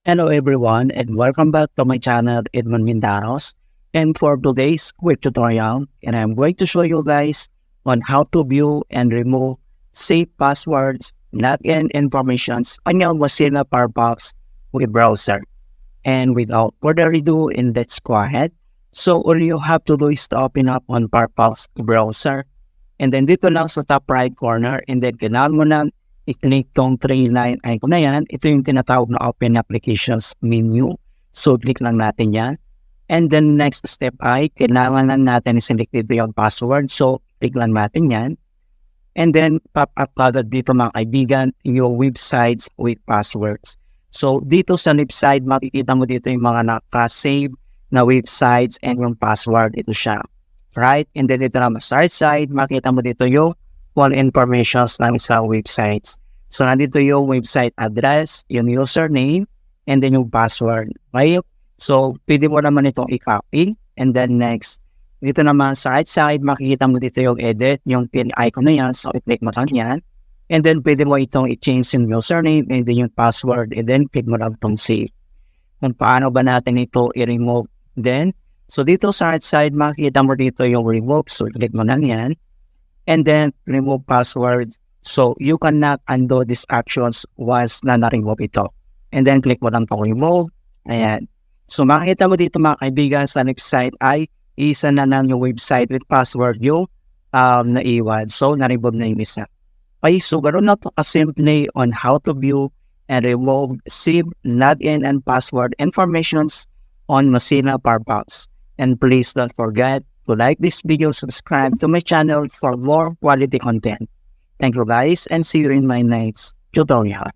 Hello everyone and welcome back to my channel Edmond Mindaros. And for today's quick tutorial, and I'm going to show you guys on how to view and remove safe passwords, login informations on your Mozilla Firefox web browser. And without further ado, let's go ahead. So all you have to do is to open up on Firefox browser. And then dito lang sa top right corner, and then kailangan mo lang i-click tong 3-line icon na yan. Ito yung tinatawag na Open Applications menu. So, click lang natin yan. And then, next step ay, kailangan lang natin i-select dito yung password. So, click lang natin yan. And then, pop up agad dito mga kaibigan, yung websites with passwords. So, dito sa left side, makikita mo dito yung mga naka-save na websites and yung password. Ito siya. Right? And then, dito naman sa right side, makikita mo dito yung all informations ng sa websites. So, nandito yung website address, yung username, and then yung password. Okay? So, pwede mo naman itong i-copy. And then next, dito naman sa right side, makikita mo dito yung edit, yung pin icon na yan. So, i-click mo lang yan. And then, pwede mo itong i-change yung username, and then yung password, and then click mo lang itong save. Kung paano ba natin ito i-remove then? So, dito sa right side, makikita mo dito yung remove. So, i-click mo lang yan. And then, remove passwords. So, you cannot undo these actions once na na-remove ito. And then, click mo lang itong remove. Ayan. So, makikita mo dito mga kaibigan sa next site ay isa na lang yung website with password yung naiwan. So, na-remove na yung isa. Okay, so ganoon na ito kasimple on how to view and remove SIM, login, and password informations on Mozilla Firefox. And please don't forget to like this video, subscribe to my channel for more quality content. Thank you guys and see you in my next tutorial.